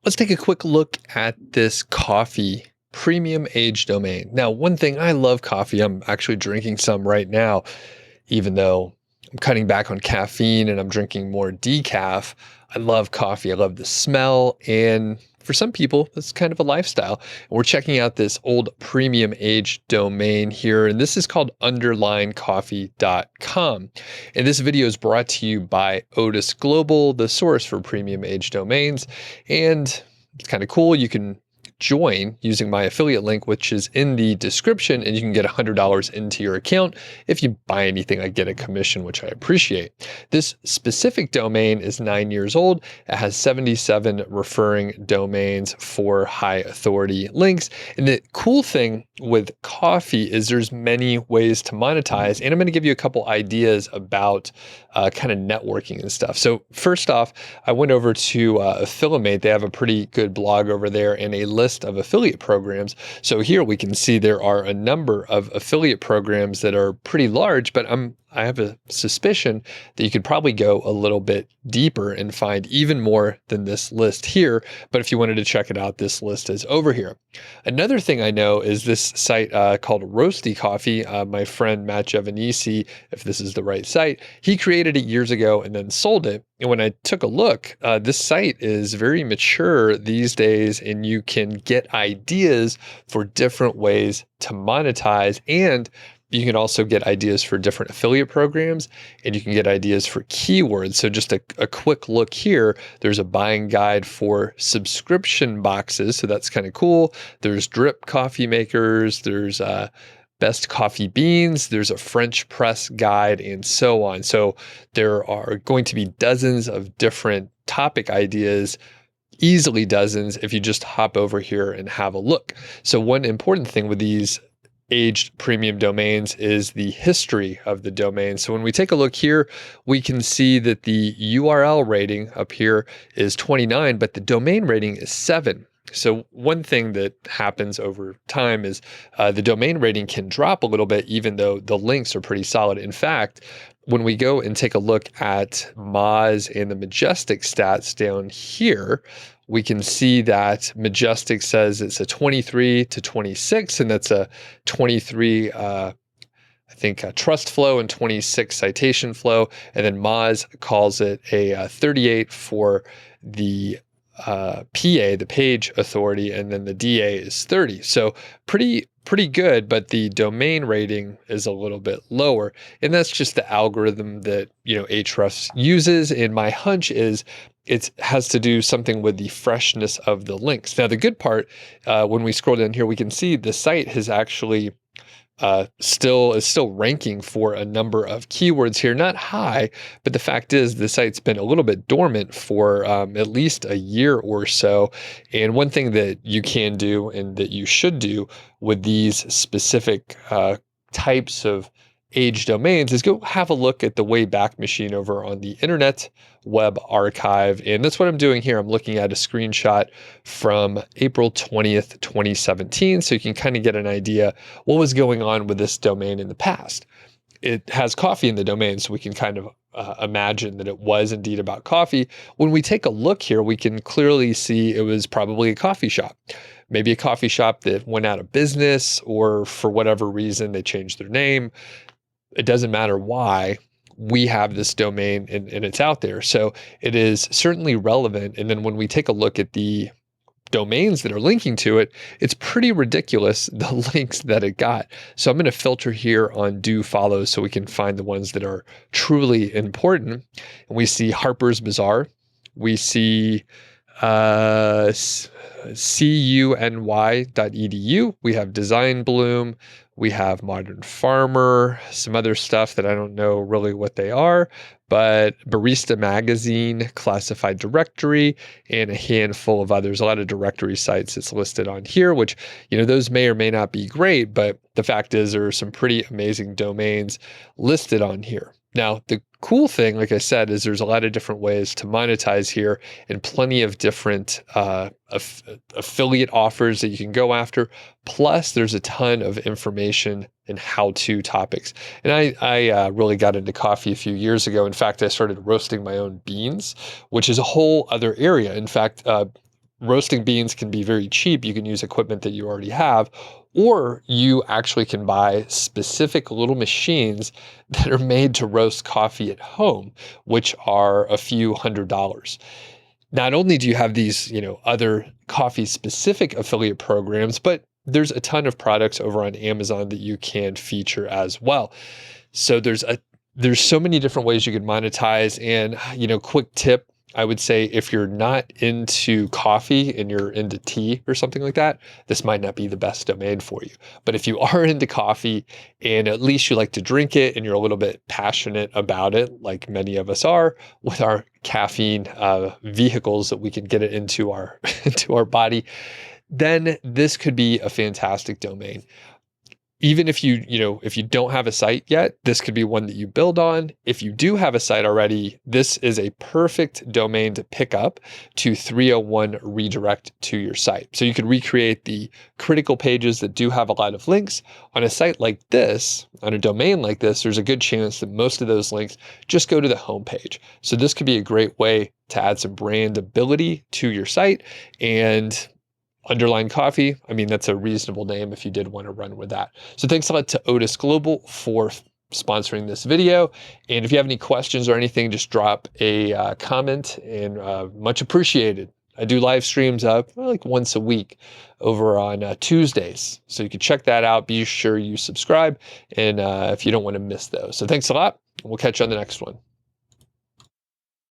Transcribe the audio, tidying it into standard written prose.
Let's take a quick look at this coffee premium age domain. Now, one thing, I love coffee. I'm actually drinking some right now, even though I'm cutting back on caffeine and I'm drinking more decaf. I love coffee. I love the smell. And for some people, it's kind of a lifestyle. And we're checking out this old premium age domain here. And this is called underlinecoffee.com. And this video is brought to you by Odys Global, the source for premium age domains. And it's kind of cool. You can join using my affiliate link, which is in the description, and you can get $100 into your account. If you buy anything, I get a commission, which I appreciate. This specific domain is 9 years old. It has 77 referring domains for high authority links. And the cool thing with coffee is there's many ways to monetize, and I'm going to give you a couple ideas about kind of networking and stuff. So first off, I went over to Affiliate. They have a pretty good blog over there and a list of affiliate programs. So here we can see there are a number of affiliate programs that are pretty large, but I have a suspicion that you could probably go a little bit deeper and find even more than this list here. But if you wanted to check it out, this list is over here. Another thing I know is this site called Roasty Coffee. My friend Matt Giovanisi, if this is the right site, he created it years ago and then sold it. And when I took a look, this site is very mature these days, and you can get ideas for different ways to monetize, and you can also get ideas for different affiliate programs, and you can get ideas for keywords. So just a quick look here, there's a buying guide for subscription boxes. So that's kind of cool. There's drip coffee makers, there's best coffee beans, there's a French press guide, and so on. So there are going to be dozens of different topic ideas, easily dozens, if you just hop over here and have a look. So one important thing with these aged premium domains is the history of the domain. So when we take a look here, we can see that the URL rating up here is 29, but the domain rating is 7. So one thing that happens over time is the domain rating can drop a little bit, even though the links are pretty solid. In fact, when we go and take a look at Moz and the Majestic stats down here, we can see that Majestic says it's a 23 to 26, and that's a 23, I think, trust flow and 26 citation flow. And then Moz calls it a 38 for the PA, the page authority, and then the DA is 30. So pretty good, but the domain rating is a little bit lower. And that's just the algorithm that, Ahrefs uses. And my hunch is it has to do something with the freshness of the links. Now, the good part, when we scroll down here, we can see the site has actually still ranking for a number of keywords here, not high, but the fact is the site's been a little bit dormant for at least a year or so. And one thing that you can do and that you should do with these specific types of age domains is go have a look at the Wayback Machine over on the Internet Web Archive. And that's what I'm doing here. I'm looking at a screenshot from April 20th, 2017. So you can kind of get an idea what was going on with this domain in the past. It has coffee in the domain, so we can kind of imagine that it was indeed about coffee. When we take a look here, we can clearly see it was probably a coffee shop. Maybe a coffee shop that went out of business, or for whatever reason, they changed their name. It doesn't matter why. We have this domain and it's out there. So it is certainly relevant. And then when we take a look at the domains that are linking to it, it's pretty ridiculous, the links that it got. So I'm going to filter here on do follow so we can find the ones that are truly important. And we see Harper's Bazaar. We see cuny.edu. We have Design Bloom. We have Modern Farmer, some other stuff that I don't know really what they are, but Barista Magazine, Classified Directory, and a handful of others. A lot of directory sites that's listed on here, which, those may or may not be great, but the fact is there are some pretty amazing domains listed on here. Now, the cool thing, like I said, is there's a lot of different ways to monetize here and plenty of different affiliate offers that you can go after. Plus, there's a ton of information and how-to topics. And I really got into coffee a few years ago. In fact, I started roasting my own beans, which is a whole other area. In fact, roasting beans can be very cheap. You can use equipment that you already have, or you actually can buy specific little machines that are made to roast coffee at home, which are a few $100s. Not only do you have these, other coffee specific affiliate programs, but there's a ton of products over on Amazon that you can feature as well. So there's so many different ways you can monetize. And, quick tip, I would say if you're not into coffee and you're into tea or something like that, this might not be the best domain for you. But if you are into coffee and at least you like to drink it and you're a little bit passionate about it, like many of us are with our caffeine vehicles that we can get it into our into our body, then this could be a fantastic domain. Even if if you don't have a site yet, this could be one that you build on. If you do have a site already, this is a perfect domain to pick up to 301 redirect to your site. So you could recreate the critical pages that do have a lot of links. On a site like this, on a domain like this, there's a good chance that most of those links just go to the homepage. So this could be a great way to add some brandability to your site. And Underline Coffee, I mean, that's a reasonable name if you did want to run with that. So thanks a lot to Odys Global for sponsoring this video. And if you have any questions or anything, just drop a comment, and much appreciated. I do live streams up like once a week over on Tuesdays. So you can check that out. Be sure you subscribe and if you don't want to miss those. So thanks a lot. We'll catch you on the next one.